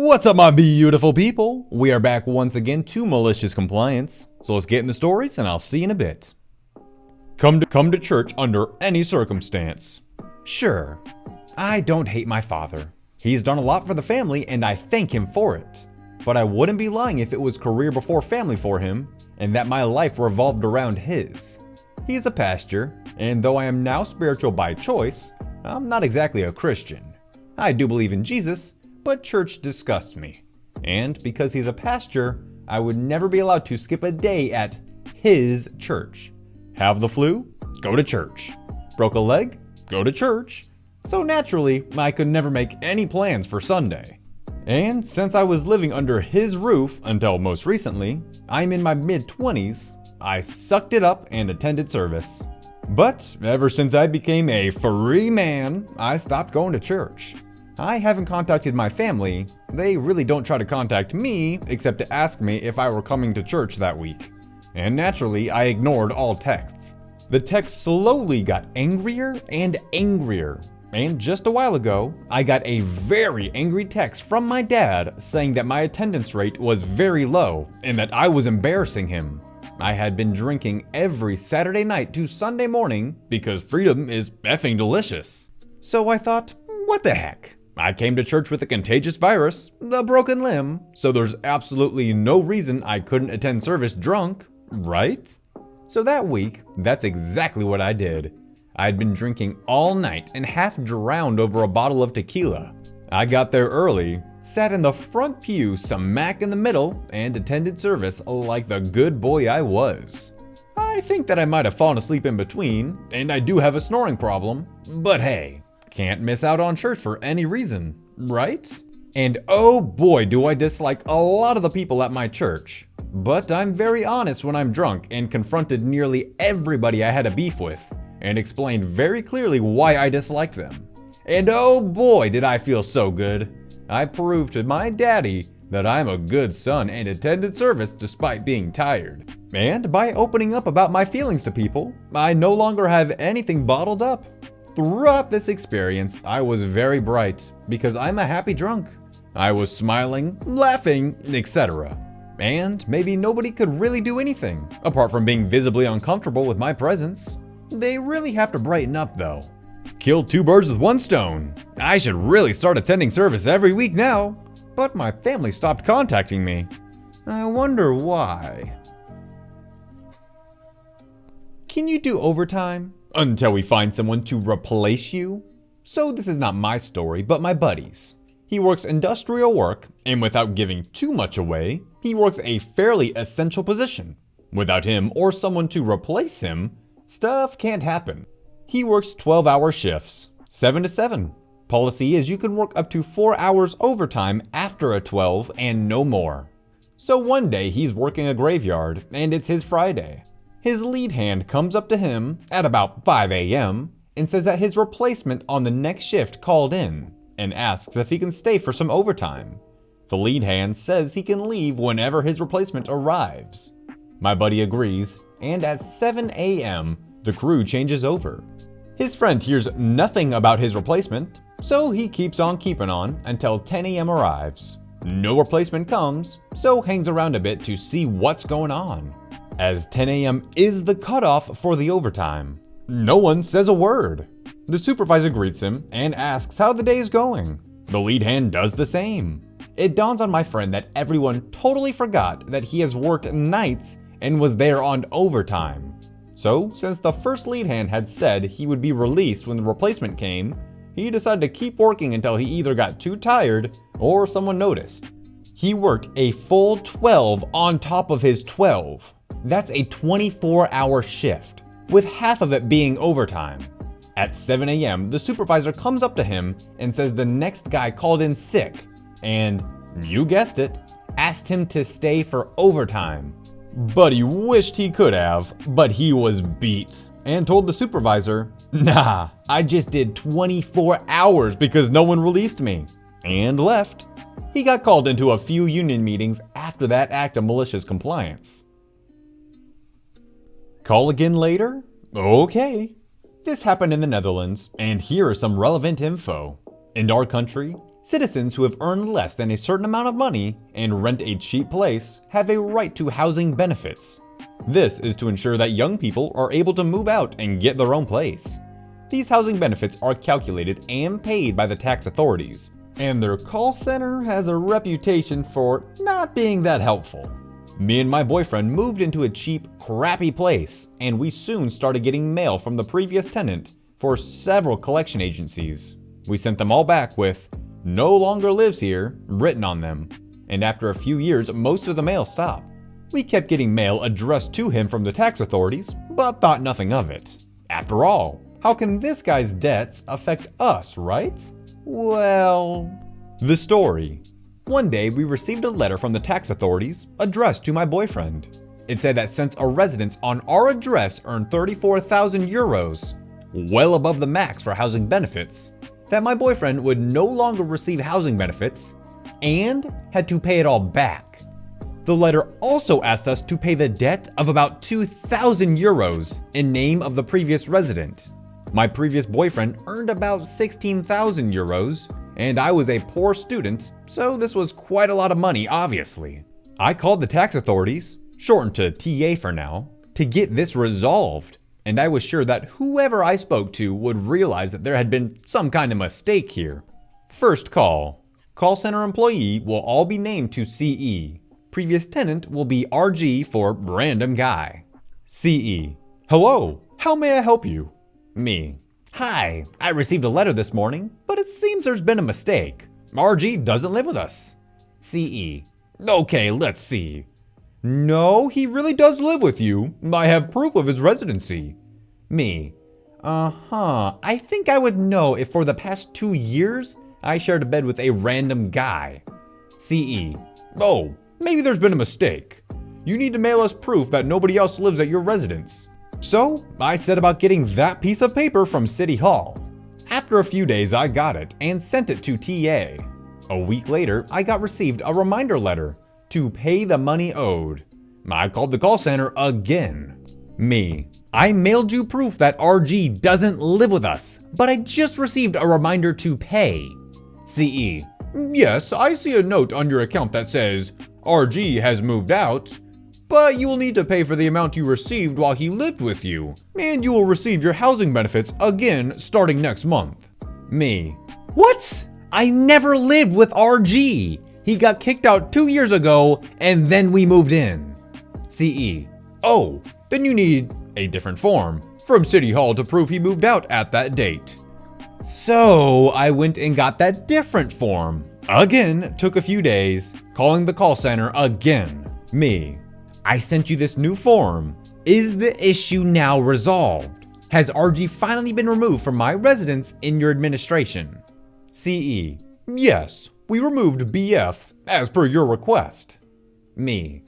What's up, my beautiful people? We are back once again to Malicious Compliance. So let's get in the stories and I'll see you in a bit. Come to church under any circumstance. Sure, I don't hate my father. He's done a lot for the family and I thank him for it. But I wouldn't be lying if it was career before family for him and that my life revolved around his. He's a pastor, and though I am now spiritual by choice, I'm not exactly a Christian. I do believe in Jesus, but church disgusts me. And because he's a pastor, I would never be allowed to skip a day at his church. Have the flu? Go to church. Broke a leg? Go to church. So naturally, I could never make any plans for Sunday. And since I was living under his roof until most recently, I'm in my mid-20s, I sucked it up and attended service. But ever since I became a free man, I stopped going to church. I haven't contacted my family. They really don't try to contact me except to ask me if I were coming to church that week. And naturally, I ignored all texts. The texts slowly got angrier and angrier. And just a while ago, I got a very angry text from my dad saying that my attendance rate was very low and that I was embarrassing him. I had been drinking every Saturday night to Sunday morning because freedom is effing delicious. So I thought, what the heck? I came to church with a contagious virus, a broken limb, so there's absolutely no reason I couldn't attend service drunk, right? So that week, that's exactly what I did. I'd been drinking all night and half drowned over a bottle of tequila. I got there early, sat in the front pew smack in the middle, and attended service like the good boy I was. I think that I might have fallen asleep in between, and I do have a snoring problem, but hey, can't miss out on church for any reason, right? And oh boy, do I dislike a lot of the people at my church. But I'm very honest when I'm drunk and confronted nearly everybody I had a beef with, and explained very clearly why I disliked them. And oh boy, did I feel so good. I proved to my daddy that I'm a good son and attended service despite being tired. And by opening up about my feelings to people, I no longer have anything bottled up. Throughout this experience, I was very bright because I'm a happy drunk. I was smiling, laughing, etc. And maybe nobody could really do anything, apart from being visibly uncomfortable with my presence. They really have to brighten up though. Killed two birds with one stone. I should really start attending service every week now. But my family stopped contacting me. I wonder why. Can you do overtime? Until we find someone to replace you? So this is not my story, but my buddy's. He works industrial work, and without giving too much away, he works a fairly essential position. Without him or someone to replace him, stuff can't happen. He works 12-hour shifts, 7 to 7. Policy is you can work up to 4 hours overtime after a 12 and no more. So one day he's working a graveyard, and it's his Friday. His lead hand comes up to him at about 5 a.m. and says that his replacement on the next shift called in and asks if he can stay for some overtime. The lead hand says he can leave whenever his replacement arrives. My buddy agrees, and at 7 a.m., the crew changes over. His friend hears nothing about his replacement, so he keeps on keeping on until 10 a.m. arrives. No replacement comes, so hangs around a bit to see what's going on. As 10 a.m. is the cutoff for the overtime. No one says a word. The supervisor greets him and asks how the day is going. The lead hand does the same. It dawns on my friend that everyone totally forgot that he has worked nights and was there on overtime. So, since the first lead hand had said he would be released when the replacement came, he decided to keep working until he either got too tired or someone noticed. He worked a full 12 on top of his 12. That's a 24-hour shift, with half of it being overtime. At 7 a.m., the supervisor comes up to him and says the next guy called in sick and, you guessed it, asked him to stay for overtime. But he wished he could have, but he was beat and told the supervisor, nah, I just did 24 hours because no one released me, and left. He got called into a few union meetings after that act of malicious compliance. Call again later? Okay. This happened in the Netherlands, and here is some relevant info. In our country, Citizens who have earned less than a certain amount of money and rent a cheap place have a right to housing benefits. This is to ensure that young people are able to move out and get their own place. These housing benefits are calculated and paid by the tax authorities, and their call center has a reputation for not being that helpful. Me and my boyfriend moved into a cheap, crappy place, and we soon started getting mail from the previous tenant for several collection agencies. We sent them all back with "no longer lives here" written on them, and after a few years, most of the mail stopped. We kept getting mail addressed to him from the tax authorities, but thought nothing of it. After all, how can this guy's debts affect us, right? Well, the story. One day, we received a letter from the tax authorities addressed to my boyfriend. It said that since a residence on our address earned 34,000 euros, well above the max for housing benefits, that my boyfriend would no longer receive housing benefits and had to pay it all back. The letter also asked us to pay the debt of about 2,000 euros in name of the previous resident. My previous boyfriend earned about 16,000 euros, and I was a poor student, so this was quite a lot of money, obviously. I called the tax authorities, shortened to TA for now, to get this resolved, and I was sure that whoever I spoke to would realize that there had been some kind of mistake here. First call. Call center employee will all be named to CE. Previous tenant will be RG for random guy. CE. Hello, how may I help you? Me. Hi, I received a letter this morning, but it seems there's been a mistake. RG doesn't live with us. CE. Okay, let's see. No, he really does live with you. I have proof of his residency. Me. I think I would know if for the past 2 years I shared a bed with a random guy. CE. Oh, maybe there's been a mistake. You need to mail us proof that nobody else lives at your residence. So I set about getting that piece of paper from City Hall. After a few days, I got it and sent it to TA. A week later, I received a reminder letter to pay the money owed. I called the call center again. Me. I mailed you proof that RG doesn't live with us, but I just received a reminder to pay. CE. Yes, I see a note on your account that says RG has moved out, but you will need to pay for the amount you received while he lived with you, and you will receive your housing benefits again starting next month. Me. What? I never lived with RG. He got kicked out 2 years ago, and then we moved in. CE. Oh, then you need a different form from City Hall to prove he moved out at that date. So I went and got that different form. Again, took a few days, calling the call center again. Me. I sent you this new form. Is the issue now resolved? Has RG finally been removed from my residence in your administration? CE. Yes, we removed BF as per your request. Me.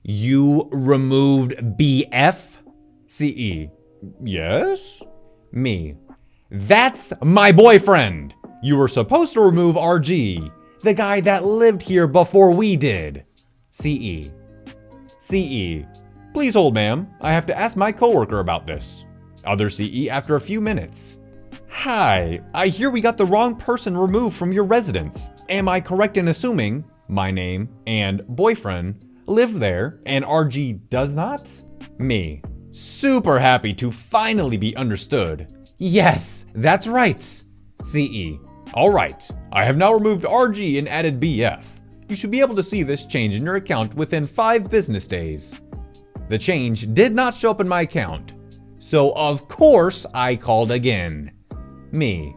You removed BF? CE. Yes? Me. That's my boyfriend! You were supposed to remove RG, the guy that lived here before we did. CE. CE. Please hold, ma'am. I have to ask my coworker about this. Other CE after a few minutes. Hi, I hear we got the wrong person removed from your residence. Am I correct in assuming my name and boyfriend live there and RG does not? Me. Super happy to finally be understood. Yes, that's right. CE. Alright, I have now removed RG and added BF. You should be able to see this change in your account within 5 business days. The change did not show up in my account, so of course I called again. Me.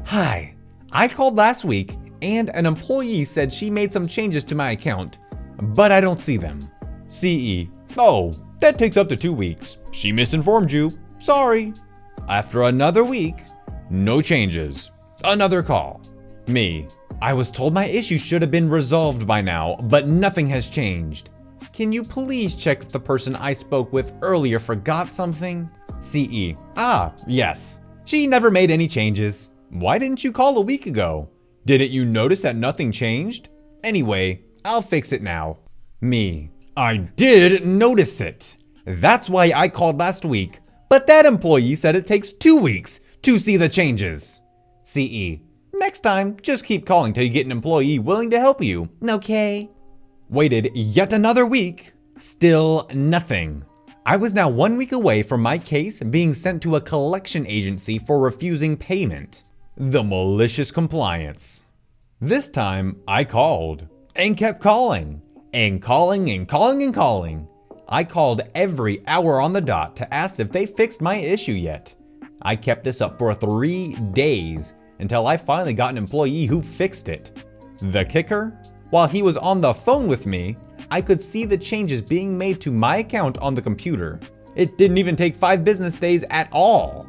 Hi, I called last week and an employee said she made some changes to my account, but I don't see them. CE. Oh, that takes up to 2 weeks. She misinformed you. Sorry. After another week, no changes. Another call. Me. I was told my issue should have been resolved by now, but nothing has changed. Can you please check if the person I spoke with earlier forgot something? CE. Ah, yes. She never made any changes. Why didn't you call a week ago? Didn't you notice that nothing changed? Anyway, I'll fix it now. Me. I did notice it. That's why I called last week, but that employee said it takes 2 weeks to see the changes. CE. Next time, just keep calling till you get an employee willing to help you, okay? Waited yet another week. Still nothing. I was now 1 week away from my case being sent to a collection agency for refusing payment. The Malicious Compliance. This time, I called and kept calling and calling and calling and calling. I called every hour on the dot to ask if they fixed my issue yet. I kept this up for 3 days until I finally got an employee who fixed it. The kicker? While he was on the phone with me, I could see the changes being made to my account on the computer. It didn't even take 5 business days at all.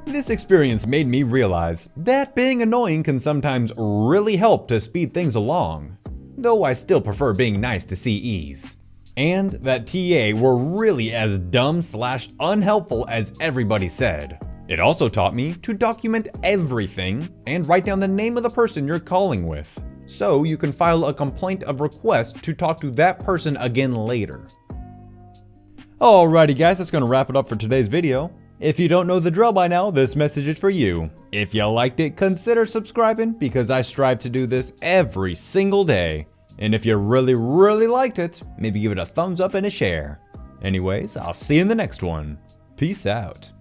This experience made me realize that being annoying can sometimes really help to speed things along, though I still prefer being nice to CEs. And that TA were really as dumb/unhelpful as everybody said. It also taught me to document everything and write down the name of the person you're calling with, so you can file a complaint of request to talk to that person again later. Alrighty guys, that's gonna wrap it up for today's video. If you don't know the drill by now, this message is for you. If you liked it, consider subscribing because I strive to do this every single day. And if you really liked it, maybe give it a thumbs up and a share. Anyways, I'll see you in the next one. Peace out.